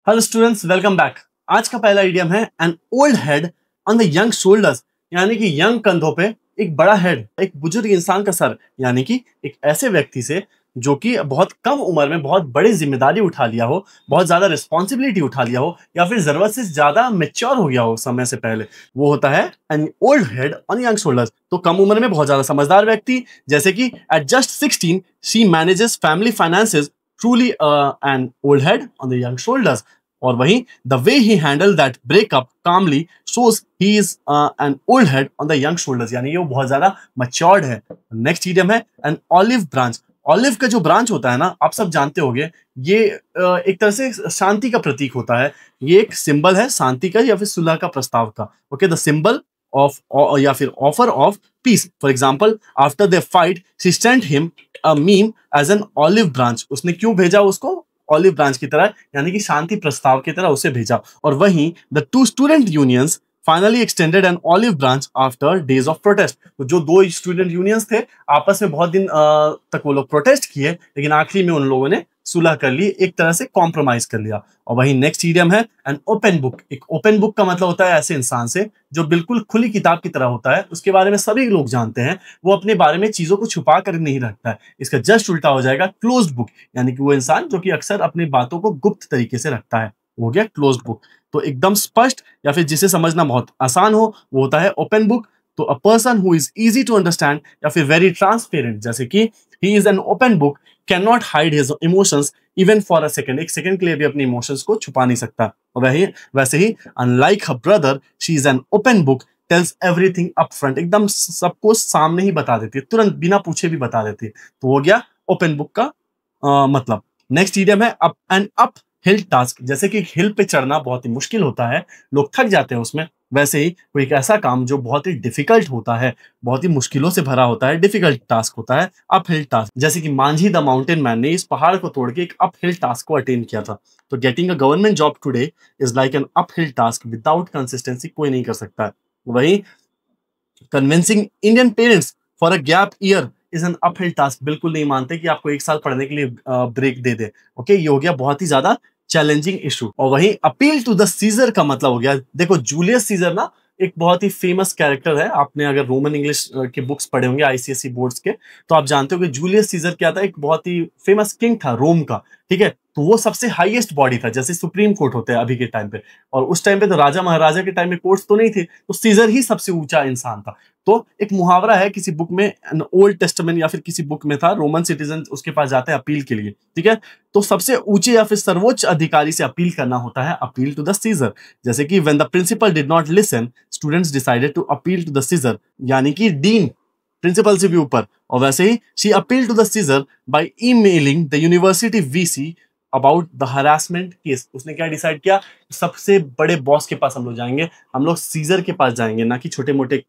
Hello students, welcome back. आज का पहला इडियम है an old head on the young shoulders, यानी कि यंग कंधों पे एक बड़ा हेड, एक बुजुर्ग इंसान का सर, यानी कि एक ऐसे व्यक्ति से जो कि बहुत कम उम्र में बहुत बड़ी जिम्मेदारी उठा लिया हो, बहुत ज्यादा रिस्पॉन्सिबिलिटी उठा लिया हो, या फिर जरूरत से ज्यादा मेच्योर हो गया हो समय से पहले। वो होता है an old head on young shoulders. तो कम उम्र में बहुत ज्यादा समझदार व्यक्ति, जैसे कि at just 16 she manages family finances, truly an old head on the young shoulders। और वहीं the way he handled that breakup calmly shows he is an old head on the young shoulders, यानी ये वो बहुत ज्यादा matured है। Next idiom है an olive branch। Olive का जो ब्रांच होता है ना, आप सब जानते होंगे, ये एक तरह से शांति का प्रतीक होता है। ये एक सिंबल है शांति का या फिर सुलह का प्रस्ताव का। ओके, द सिंबल ऑफ या फिर offer of peace. For example, after the fight she sent him a meme as an olive branch. उसने क्यों भेजा उसको ऑलिव ब्रांच की तरह, यानी कि शांति प्रस्ताव की तरह उसे भेजा। और वहीं the two student unions finally extended an olive branch after days of protest. तो जो दो स्टूडेंट यूनियंस थे, आपस में बहुत दिन तक वो लोग प्रोटेस्ट किए, लेकिन आखिरी में उन लोगों ने सुलह कर ली, एक तरह से कॉम्प्रोमाइज कर लिया। और वही नेक्स्ट इडियम है एन ओपन बुक। एक ओपन बुक का मतलब होता है ऐसे इंसान से जो बिल्कुल खुली किताब की तरह होता है, उसके बारे में सभी लोग जानते हैं, वो अपने बारे में चीजों को छुपा कर नहीं रखता है। इसका जस्ट उल्टा हो जाएगा क्लोज्ड बुक, यानी कि वो इंसान जो कि अक्सर अपनी बातों को गुप्त तरीके से रखता है, हो गया क्लोज्ड बुक। तो एकदम स्पष्ट या फिर जिसे समझना बहुत आसान हो, वो होता है ओपन बुक। तो a person who is easy to understand या फिर वेरी ट्रांसपेरेंट, जैसे कि he is an open book, can not hide his emotions even for a second. एक सेकंड के लिए भी अपने इमोशंस को छुपा नहीं सकता। और वैसे ही unlike her brother, she is an open book, tells everything up front. एकदम सबको सामने ही बता देती है, तुरंत बिना पूछे भी बता देती है। तो हो गया ओपन बुक का मतलब। नेक्स्ट इडियम है up and up hill task. जैसे कि हिल पे चढ़ना बहुत ही मुश्किल होता है, लोग थक जाते हैं उसमें, वैसे ही कोई एक ऐसा काम जो बहुत ही डिफिकल्ट होता है, बहुत ही मुश्किलों से भरा होता है, डिफिकल्ट टास्क होता है अप हिल टास्क। जैसे कि मांझी द माउंटेन मैन ने इस पहाड़ को तोड़ के एक अप हिल टास्क को अटेन किया था। तो getting a government job today is like an up hill task, without consistency कोई नहीं कर सकता है। वही convincing Indian parents for a gap year is an uphill task. बिल्कुल नहीं मानते कि आपको एक साल पढ़ने के लिए ब्रेक दे दे। ओके, ये हो गया बहुत ही ज्यादा चैलेंजिंग इशू। और वहीं अपील टू द सीजर का मतलब हो गया, देखो जूलियस सीजर ना एक बहुत ही फेमस कैरेक्टर है। आपने अगर रोमन इंग्लिश के बुक्स पढ़े होंगे आईसीएसई बोर्ड्स के, तो आप जानते हो कि जूलियस सीजर क्या था, एक बहुत ही फेमस किंग था रोम का। ठीक है, तो वो सबसे हाईएस्ट बॉडी था, जैसे सुप्रीम कोर्ट होते हैं अभी के टाइम पे। और उस टाइम पे तो राजा महाराजा के टाइम में कोर्ट्स तो नहीं थे, तो सीजर ही सबसे ऊंचा इंसान था। तो एक मुहावरा है किसी बुक में, ओल्ड टेस्टामेंट या फिर किसी बुक में था, रोमन सिटीजन उसके पास जाते हैं अपील के लिए। ठीक है, तो सबसे ऊंचे या फिर सर्वोच्च अधिकारी से अपील करना होता है अपील टू द सीजर। जैसे कि when the principal did not listen, students decided to appeal to the Caesar, यानी कि डीन प्रिंसिपल से भी ऊपर। और वैसे ही she appeal to the Caesar by emailing the university VC about the harassment case. उसने क्या डिसाइड किया, सबसे बड़े बॉस के पास हम लोग जाएंगे, हम लोग सीजर के पास जाएंगे, ना कि छोटे मोटे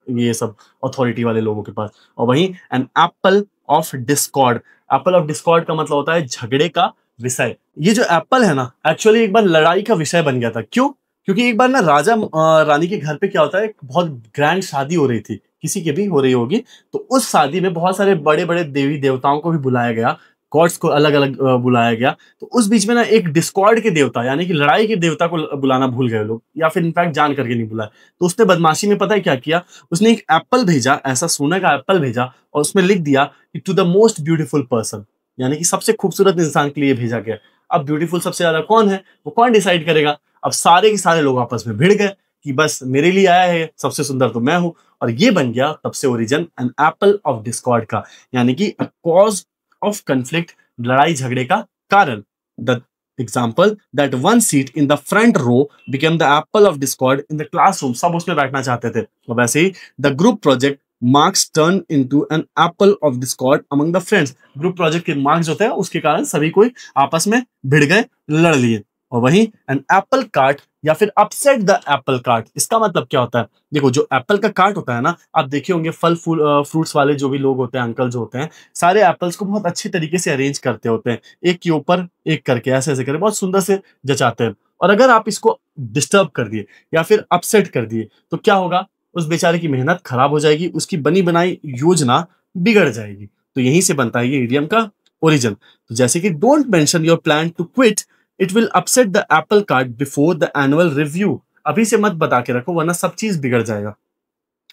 ये सब अथॉरिटी वाले लोगों के पास। और वहीं an apple of discord. Apple of discord का मतलब होता है झगड़े का विषय। ये जो एप्पल है ना, एक्चुअली एक बार लड़ाई का विषय बन गया था। क्यों? क्योंकि एक बार ना राजा रानी के घर पे क्या होता है, एक बहुत ग्रैंड शादी हो रही थी, किसी की भी हो रही होगी। तो उस शादी में बहुत सारे बड़े बड़े देवी देवताओं को भी बुलाया गया, गॉड्स को अलग अलग बुलाया गया। तो उस बीच में ना एक डिस्कॉर्ड के देवता, यानी कि लड़ाई के देवता को बुलाना भूल गए लोग, या फिर इनफैक्ट जान करके नहीं बुलाया। तो उसने बदमाशी में पता है क्या किया, उसने एक एप्पल भेजा, ऐसा सोने का एप्पल भेजा, और उसमें लिख दिया कि to the most beautiful person, यानी कि सबसे खूबसूरत इंसान के लिए भेजा गया। अब ब्यूटीफुल सबसे ज्यादा कौन है, वो कौन डिसाइड करेगा? अब सारे के सारे लोग आपस में भिड़ गए कि बस मेरे लिए आया है, सबसे सुंदर तो मैं हूं। और ये बन गया तब से origin an apple of discord का, यानी कि कॉज ऑफ कंफ्लिक्ट, लड़ाई झगड़े का कारण। The example that one seat in the front row became the apple of discord in the classroom. सब उसमें बैठना चाहते थे। तो वैसे ही the group project marks turn into an apple of discord among the friends. Group project के marks होते हैं, उसके कारण सभी कोई आपस में भिड़ गए, लड़ लिए। और वहीं एन एप्पल कार्ट या फिर अपसेट द एप्पल कार्ट, इसका मतलब क्या होता है? देखो, जो एप्पल का कार्ट होता है ना, आप देखे होंगे फल फूल फ्रूट्स वाले जो भी लोग होते हैं, अंकल जो होते हैं, सारे एप्पल्स को बहुत अच्छे तरीके से अरेंज करते होते हैं, एक के ऊपर एक करके, ऐसे ऐसे करके बहुत सुंदर से जचाते हैं। और अगर आप इसको डिस्टर्ब कर दिए या फिर अपसेट कर दिए, तो क्या होगा? उस बेचारे की मेहनत खराब हो जाएगी, उसकी बनी बनाई योजना बिगड़ जाएगी। तो यहीं से बनता है ये इडियम का ओरिजिन। तो जैसे कि don't mention your plan to quit it will upset the apple cart before the annual review. अभी से मत बता के रखो वरना सब चीज बिगड़ जाएगा।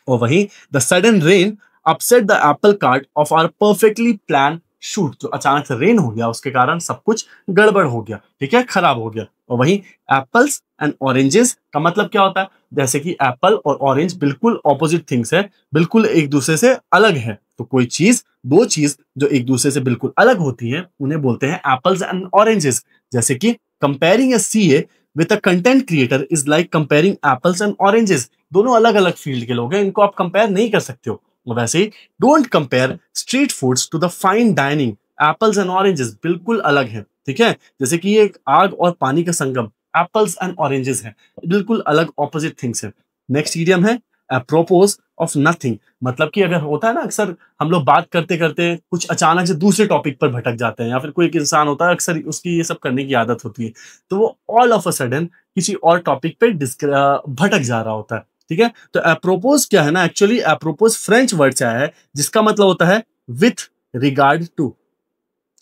और वहीं the sudden rain upset the apple cart of our perfectly plan shoot. जो अचानक से रेन हो गया उसके कारण सब कुछ गड़बड़ हो गया, ठीक है, खराब हो गया। और वहीं एप्पल्स एंड ऑरेंजेस का मतलब क्या होता है? जैसे कि एप्पल और ऑरेंज बिल्कुल ऑपोजिट थिंग्स है, बिल्कुल एक दूसरे से अलग है। तो कोई चीज, दो चीज जो एक दूसरे से बिल्कुल अलग होती है उन्हें बोलते हैं एप्पल्स एंड ऑरेंजेस। जैसे कि comparing A CA with a content creator is like comparing apples and oranges. दोनों अलग अलग फील्ड के लोग हैं, इनको आप कंपेयर नहीं कर सकते हो। वैसे ही don't compare street foods to the fine dining. Apples and oranges बिल्कुल अलग है, ठीक है। जैसे कि ये एक आग और पानी का संगम, एप्पल्स एंड ऑरेंजेस है, बिल्कुल अलग ऑपोजिट थिंग्स है। नेक्स्ट इडियम है अप्रोपोज ऑफ नथिंग। मतलब कि अगर होता है ना, अक्सर हम लोग बात करते करते कुछ अचानक से दूसरे टॉपिक पर भटक जाते हैं, या फिर कोई एक इंसान होता है अक्सर उसकी ये सब करने की आदत होती है, तो वो ऑल ऑफ अ सडन किसी और टॉपिक पे भटक जा रहा होता है, ठीक है। तो अप्रोपोज क्या है ना, एक्चुअली अप्रोपोज फ्रेंच वर्ड से आया है जिसका मतलब होता है विथ रिगार्ड टू।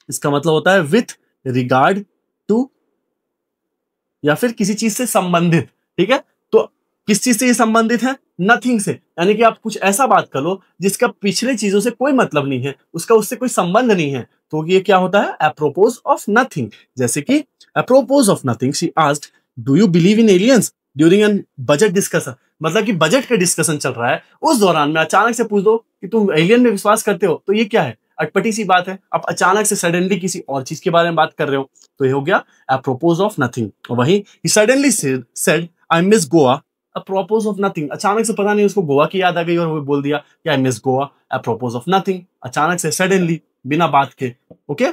इसका मतलब होता है विथ रिगार्ड टू, या फिर किसी चीज से संबंधित, ठीक है। तो किस चीज से ये संबंधित है? नथिंग से। यानी कि आप कुछ ऐसा बात कर लो जिसका पिछले चीजों से कोई मतलब नहीं है, उसका उससे कोई संबंध नहीं है, तो ये क्या होता है? Apropos of nothing. जैसे कि apropos of nothing she asked do you believe in aliens during an budget discussion. मतलब कि बजट का डिस्कशन चल रहा है, उस दौरान में अचानक से पूछ दो कि तुम एलियन में विश्वास करते हो, तो ये क्या है? अटपटी सी बात है। आप अचानक से सडनली किसी और चीज के बारे में बात कर रहे हो, तो ये हो गया अप्रोपोज ऑफ नथिंग। और वही ही suddenly said I miss Goa apropos of nothing. अचानक से पता नहीं उसको गोवा की याद आ गई और वो बोल दिया कि I miss Goa apropos of nothing, अचानक से सडनली, बिना बात के। ओके,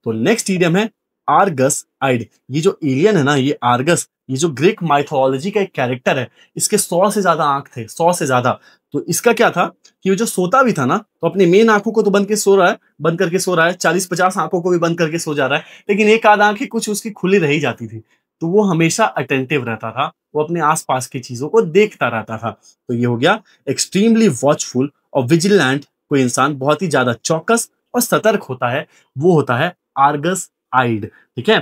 तो नेक्स्ट इडियम है आर्गस आइड। ये जो एलियन है ना, ये आर्गस, ये जो ग्रीक माइथोलॉजी का एक कैरेक्टर है, इसके 100 से ज्यादा आंख थे, 100 से ज्यादा। तो इसका क्या था कि वो जो सोता भी था ना, तो अपनी मेन आंखों को तो बंद करके सो रहा है, 40-50 आंखों को भी बंद करके सो जा रहा है, लेकिन एक आध आंखें कुछ उसकी खुली रही जाती थी। तो वो हमेशा अटेंटिव रहता था, वो अपने आसपास की चीजों को देखता रहता था। तो ये हो गया एक्सट्रीमली वॉचफुल और विजिलेंट। कोई इंसान बहुत ही ज्यादा चौकस और सतर्क होता है, वो होता है आर्गस आइड, ठीक है।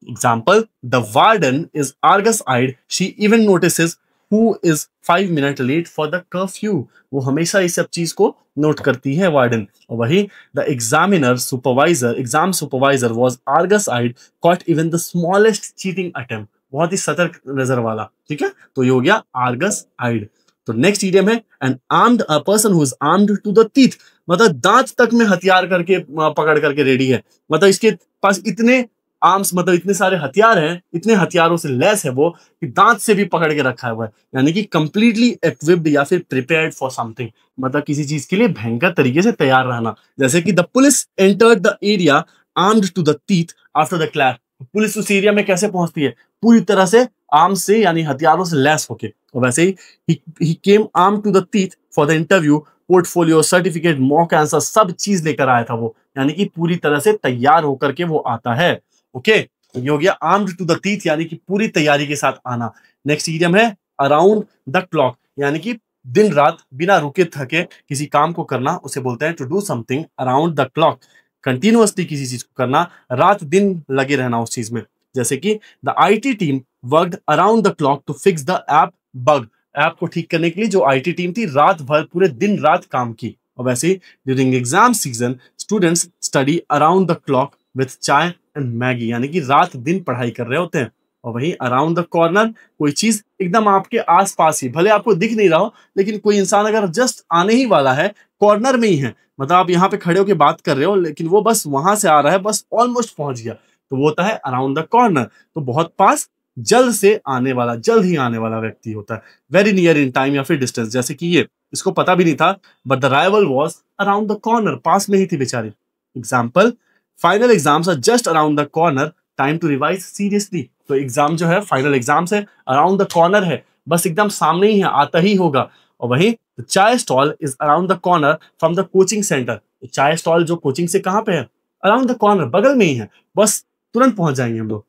Example, the warden is Argus eyed, she even notices who is 5 minutes late for the curfew। वो हमेशा इस सब चीज को नोट करती है वार्डन। और वही the exam supervisor was argus eyed, caught even the smallest cheating attempt। बहुत ही सतर्क नजर वाला, ठीक है। तो ये हो गया आर्गस आइड। तो नेक्स्ट इडियम है an armed a person who is armed to the teeth. मतलब दांत तक में हथियार करके पकड़ करके रेडी है। मतलब इसके पास इतने आर्म्स, मतलब इतने सारे हथियार हैं, इतने हथियारों से लैस है वो कि दांत से भी पकड़ के रखा हुआ है। यानी कि कंप्लीटली इक्विप्ड या फिर प्रिपेयर्ड फॉर समथिंग, मतलब किसी चीज के लिए भयंकर तरीके से तैयार रहना। जैसे कि the police entered the area armed to the teeth after the clash. Police उस एरिया में कैसे पहुंचती है? पूरी तरह से आर्म्स से, यानी हथियारों से लैस होके। और वैसे ही came armed to the teeth for the interview, portfolio, certificate, mock answer, सब चीज लेकर आया था वो। यानी कि पूरी तरह से तैयार होकर के वो आता है। ओके, ये हो गया आर्म्ड टू द टीथ, यानी कि पूरी तैयारी के साथ आना। नेक्स्ट इडियम है अराउंड द क्लॉक, यानी कि दिन रात बिना रुके थके किसी काम को करना, उसे बोलते हैं to do something around the clock. Continuously किसी चीज को करना, रात दिन लगे रहना उस चीज में। जैसे कि the IT team worked around the clock to fix the app bug. App को ठीक करने के लिए जो आईटी टीम थी, रात भर पूरे दिन रात काम की। और वैसे ही during exam season students study around the clock with chai and Maggi, यानी कि रात दिन पढ़ाई कर रहे होते हैं। और वहीं अराउंड द कॉर्नर, कोई चीज एकदम आपके आसपास ही, भले आपको दिख नहीं रहा हो, लेकिन कोई इंसान अगर जस्ट आने ही वाला है, कॉर्नर में ही है, मतलब आप यहाँ पे खड़े होकर बात कर रहे हो लेकिन वो बस वहां से आ रहा है, बस ऑलमोस्ट पहुंच गया, तो वो होता है अराउंड द कॉर्नर। तो बहुत पास, जल्द से आने वाला, जल्द ही आने वाला व्यक्ति होता है। वेरी नियर इन टाइम या फिर डिस्टेंस, जैसे कि ये, इसको पता भी नहीं था but the rival was around the corner, पास में ही थी बेचारी। Example, final exams are just around the corner, time to revise seriously. तो एग्जाम जो है, फाइनल एग्जाम्स है, अराउंड द कॉर्नर है, बस एकदम सामने ही है, आता ही होगा। और वहीं चाय stall is around the corner from the coaching centre. चाय स्टॉल जो कोचिंग से कहाँ पे है? अराउंड द कॉर्नर, बगल में ही है, बस तुरंत पहुंच जाएंगे हम लोग।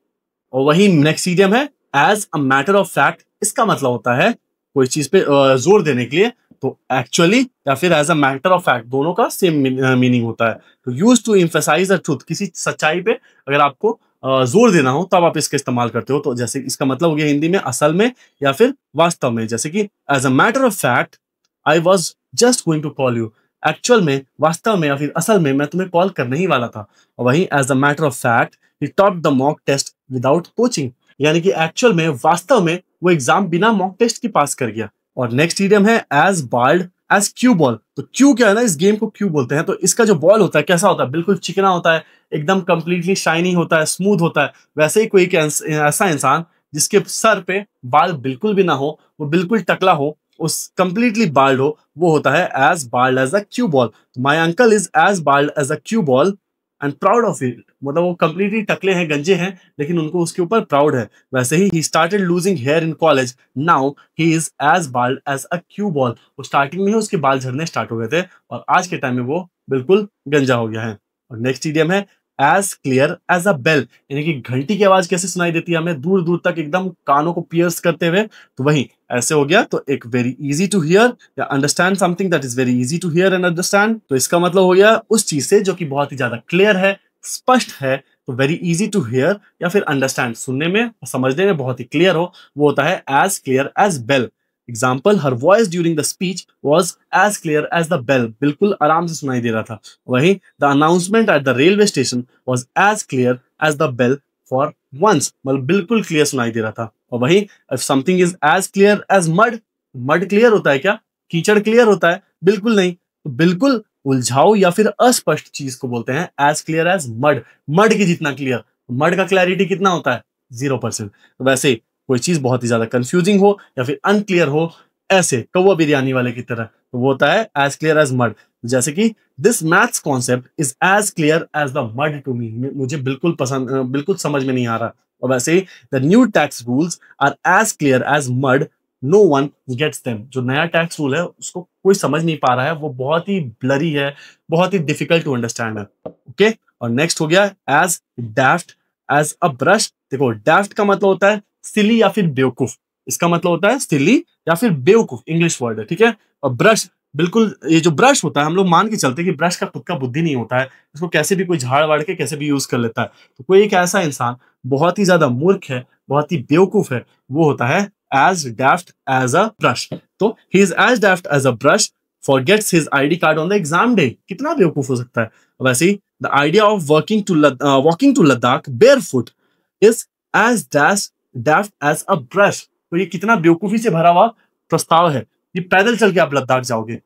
और वही नेक्स्ट इडियम है as a matter of fact. इसका मतलब होता है कोई चीज पे जोर देने के लिए, तो एक्चुअली या फिर as a matter of fact, दोनों का सेम मीनिंग होता है। तो use to emphasise the truth, किसी सच्चाई पे अगर आपको जोर देना हो तब आप इसका इस्तेमाल करते हो। तो जैसे इसका मतलब हो गया हिंदी में असल में या फिर वास्तव में, जैसे कि as a matter of fact I was just going to call you. Actual में, वास्तव में या फिर असल में मैं तुम्हें कॉल करने ही वाला था। और वहीं as a matter of fact he top the mock test without coaching, यानी कि एक्चुअल में, वास्तव में वो एग्जाम बिना मॉक टेस्ट के पास कर गया। और नेक्स्ट इडियम है as bald as cue ball. तो क्यू क्या है ना, इस गेम को क्यू बोलते हैं। तो इसका जो बॉल होता है कैसा होता है, बिल्कुल चिकना होता है, एकदम कंप्लीटली शाइनी होता है, स्मूथ होता है। वैसे ही कोई ऐसा इंसान जिसके सर पे बाल बिल्कुल भी ना हो, वो बिल्कुल टकला हो, उस कंप्लीटली बाल्ड हो, वो होता है as bald as a cue ball. My uncle is as bald as a cue ball and proud of it. मतलब वो कंप्लीटली टकले हैं, गंजे हैं, लेकिन उनको उसके ऊपर प्राउड है। वैसे ही started losing hair in college, now he is as bald as a cue ball. वो स्टार्टिंग में ही उसके बाल झड़ने स्टार्ट हो गए थे और आज के टाइम में वो बिल्कुल गंजा हो गया है। और नेक्स्ट इडियम है as clear as a bell, यानी कि घंटी की आवाज कैसे सुनाई देती है हमें दूर दूर तक, एकदम कानों को पियर्स करते हुए, तो वही ऐसे हो गया। तो एक वेरी इजी टू हियर या understand something that is very easy to hear and understand, तो इसका मतलब हो गया उस चीज से जो कि बहुत ही ज्यादा क्लियर है, स्पष्ट है। तो वेरी इजी टू हियर या फिर अंडरस्टैंड, सुनने में और समझने में बहुत ही क्लियर हो, वो होता है as clear as bell. Example, हर voice during the speech was as clear as the bell, बिल्कुल आराम से सुनाई दे रहा था। वही the announcement at the railway station was as clear as the bell for once, मतलब बिल्कुल क्लियर सुनाई दे रहा था। और वही if something is as clear as mud, mud clear होता है क्या, कीचड़ क्लियर होता है? बिल्कुल नहीं। तो बिल्कुल उलझाऊ या फिर अस्पष्ट चीज को बोलते हैं as clear as mud, mud की जितना क्लियर। मड का क्लैरिटी कितना होता है? 0%। तो वैसे कोई चीज बहुत ही ज्यादा कंफ्यूजिंग हो या फिर अनक्लियर हो, ऐसे कौवा बिरयानी वाले की तरह, तो वो होता है एज क्लियर एज मड। जैसे कि this maths concept is as clear as the mud to me, मुझे बिल्कुल पसंद, बिल्कुल समझ में नहीं आ रहा। और वैसे ही the new tax rules are as clear as mud, no one gets them. जो नया टैक्स रूल है उसको कोई समझ नहीं पा रहा है, वो बहुत ही ब्लरी है, बहुत ही डिफिकल्ट टू अंडरस्टैंड है। ओके, और नेक्स्ट हो गया एज डैफ्ट एज अ ब्रश। देखो, डैफ्ट का मतलब होता है सिली या फिर बेवकूफ, इसका मतलब होता है सिली या फिर बेवकूफ, इंग्लिश वर्ड है, ठीक है। और ब्रश, बिल्कुल ये जो ब्रश होता है, हम लोग मान के चलते हैं कि ब्रश का खुद का बुद्धि नहीं होता है, इसको कैसे भी कोई झाड़ वाड़ के कैसे भी यूज कर लेता है। तो कोई एक ऐसा इंसान बहुत ही ज्यादा मूर्ख है, बहुत ही बेवकूफ है, वो होता है as daft as a brush। तो he is as daft as a brush forgets his ID card on the exam day। कितना बेवकूफ हो सकता है। वैसे ही the idea of walking to Ladakh barefoot is as daft as a brush। तो ये कितना बेवकूफी से भरा हुआ प्रस्ताव है, ये पैदल चल के आप लद्दाख जाओगे।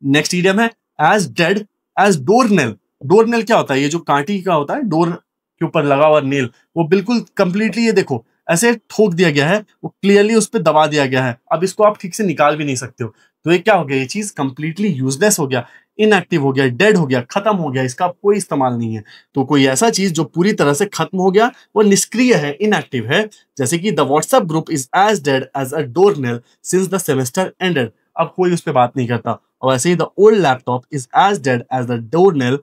नेक्स्ट इडियम है as dead as doornail। डोरनेल क्या होता है? ये जो कांटी का होता है, डोर के ऊपर लगा हुआ नेल, वो बिल्कुल कंप्लीटली, ये देखो ऐसे ठोक दिया गया है, वो क्लियरली उस पर दबा दिया गया है, अब इसको आप ठीक से निकाल भी नहीं सकते हो। तो ये क्या हो गया? ये चीज कंप्लीटली यूजलेस हो गया, इनएक्टिव हो गया, डेड हो गया, खत्म हो गया, इसका कोई इस्तेमाल नहीं है। तो कोई ऐसा चीज जो पूरी तरह से खत्म हो गया, वो निष्क्रिय है, इनएक्टिव है। जैसे कि the WhatsApp group is as dead as a doornail since the semester ended, अब कोई उस पर बात नहीं करता। और वैसे ही the old laptop is as dead as the doornail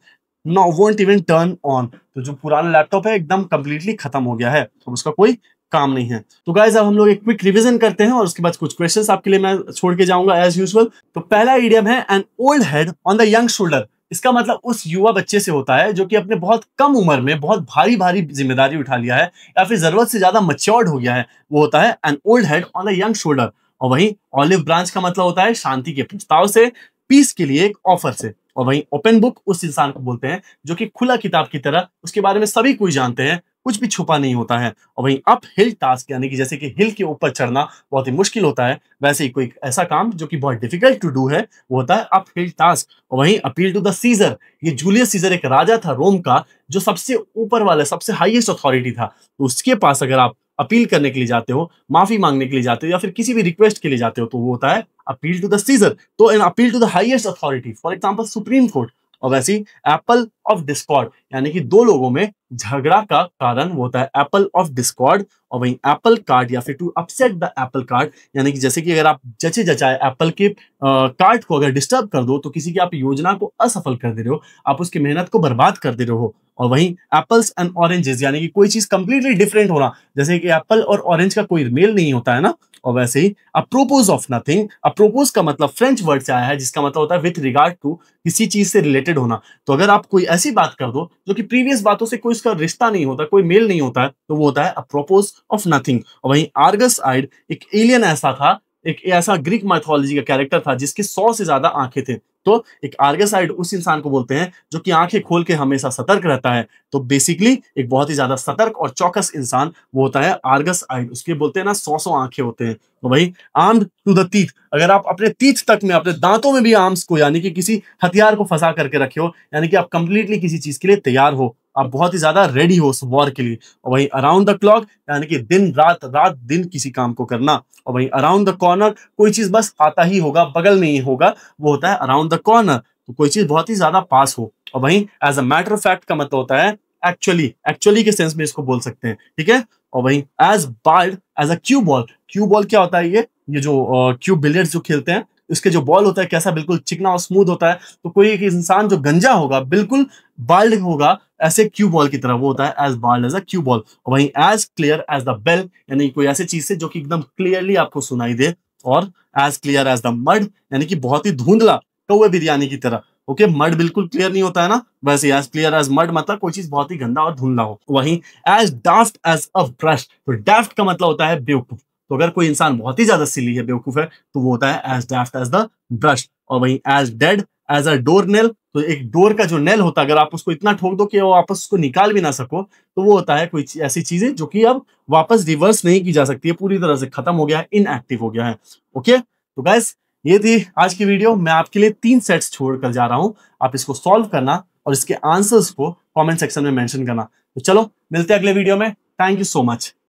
no won't even turn on. तो जो पुराना लैपटॉप है एकदम कंप्लीटली खत्म हो गया है, तो उसका कोई काम नहीं है। तो गाइस, अब हम लोग एक क्विक रिवीजन करते हैं और उसके बाद कुछ क्वेश्चंस आपके लिए मैं छोड़ के जाऊंगा एज यूजुअल। तो पहला इडियम है an old head on the young shoulder. इसका मतलब उस युवा बच्चे से होता है जो कि अपने बहुत कम उम्र में बहुत भारी भारी जिम्मेदारी उठा लिया है या फिर जरूरत से ज्यादा मैच्योर्ड हो गया है, वो होता है an old head on the young shoulder. और वहीं ऑलिव ब्रांच का मतलब होता है शांति के प्रस्ताव से, पीस के लिए एक ऑफर से। और वहीं ओपन बुक उस इंसान को बोलते हैं जो कि खुला किताब की तरह उसके बारे में सभी कोई जानते हैं, कुछ भी छुपा नहीं होता है। और वहीं अप हिल टास्क, यानी कि जैसे कि हिल के ऊपर चढ़ना बहुत ही मुश्किल होता है, वैसे ही कोई ऐसा काम जो कि बहुत डिफिकल्ट टू डू है, वो होता है अप हिल टास्क। और वहीं अपील टू द सीजर, ये जूलियस सीजर एक राजा था रोम का, जो सबसे ऊपर वाला, सबसे हाईएस्ट अथॉरिटी था। तो उसके पास अगर आप अपील करने के लिए जाते हो, माफी मांगने के लिए जाते हो या फिर किसी भी रिक्वेस्ट के लिए जाते हो, तो वो होता है अपील टू द सीजर। तो an appeal to the highest authority, for example Supreme Court. और वैसे ही एप्पल ऑफ डिस्कॉर्ड, यानी कि दो लोगों में झगड़ा का कारण वो होता है एप्पल ऑफ डिस्कॉर्ड। और वहीं एप्पल कार्ड या फिर to upset the apple card, यानी कि जैसे कि अगर आप जचे जचाए एप्पल के कार्ड को अगर डिस्टर्ब कर दो, तो किसी की आप योजना को असफल कर दे रहे हो, आप उसकी मेहनत को बर्बाद कर दे रहे हो। और वहीं एप्पल्स एंड ऑरेंजेस, यानी कि कोई चीज कंप्लीटली डिफरेंट होना, जैसे कि एप्पल और ऑरेंज का कोई मेल नहीं होता है ना। और वैसे ही अप्रोपोज ऑफ नथिंग, अप्रोपोज का मतलब फ्रेंच वर्ड से आया है जिसका मतलब होता है विथ रिगार्ड टू, किसी चीज से रिलेटेड होना। तो अगर आप कोई ऐसी बात कर दो जो कि प्रीवियस बातों से कोई उसका रिश्ता नहीं होता, कोई मेल नहीं होता है, तो वो होता है अप्रोपोस ऑफ नथिंग। और वहीं आर्गस आइड एक एलियन ऐसा था, एक ऐसा ग्रीक माइथोलॉजी का कैरेक्टर था जिसके 100 से ज्यादा आंखें थे। तो एक आर्गस आइड उस इंसान को बोलते हैं जो कि आंखें खोल के हमेशा सतर्क रहता है। तो बेसिकली एक बहुत ही ज्यादा सतर्क और चौकस इंसान वो होता है आर्गस आइड। उसके बोलते हैं ना 100 आंखें होते हैं। तो भाई आर्म्ड टू द टीथ, अगर आप अपने टीथ तक में, अपने दांतों में भी आर्म्स को यानी कि किसी हथियार को फंसा करके रखे हो, यानी कि आप कंप्लीटली किसी चीज के लिए तैयार हो, आप बहुत ही ज्यादा रेडी हो उस वॉर के लिए। और वहीं अराउंड द क्लॉक यानी कि दिन रात रात दिन किसी काम को करना। और वहीं अराउंड द कॉर्नर, कोई चीज बस आता ही होगा, बगल में ही होगा, वो होता है अराउंड द कॉर्नर। तो कोई चीज बहुत ही ज्यादा पास हो। और वहीं as a matter of fact का मतलब होता है एक्चुअली, एक्चुअली के सेंस में इसको बोल सकते हैं, ठीक है। और वहीं as bald as a cue ball, cue ball क्या होता है, ये जो क्यू बिलियर्ड्स जो खेलते हैं उसके जो बॉल होता है कैसा बिल्कुल चिकना और स्मूथ होता है। तो कोई एक इंसान जो गंजा होगा, बिल्कुल बाल्ड होगा ऐसे क्यू बॉल की तरह, वो होता है as bald as a cue ball. और वहीं as clear as the bell, यानी कोई ऐसी चीज से जो कि एकदम क्लियरली आपको सुनाई दे। और as clear as the mud, यानी कि बहुत ही धुंधला कौवे बिरयानी की तरह। ओके, मड बिल्कुल क्लियर नहीं होता है ना, वैसे एज क्लियर एज मड मतलब कोई चीज बहुत ही गंदा और धुंधला हो। वहीं as daft as a brush, तो डाफ्ट का मतलब होता है बेवकूफ। तो अगर कोई इंसान बहुत ही ज्यादा सिली है, बेवकूफ है, तो वो होता है as daft as the brush. और वहीं as dead as a doornail, तो एक डोर का जो नेल होता है अगर आप उसको इतना ठोक दो कि वो वापस उसको निकाल भी ना सको, तो वो होता है कोई ऐसी चीजें जो कि अब वापस रिवर्स नहीं की जा सकती है, पूरी तरह से खत्म हो गया है, इनएक्टिव हो गया है। ओके, तो गाइस ये थी आज की वीडियो। मैं आपके लिए 3 सेट्स छोड़ कर जा रहा हूं, आप इसको सॉल्व करना और इसके आंसर्स को कमेंट सेक्शन में मेंशन करना। तो चलो मिलते हैं अगले वीडियो में। Thank you so much.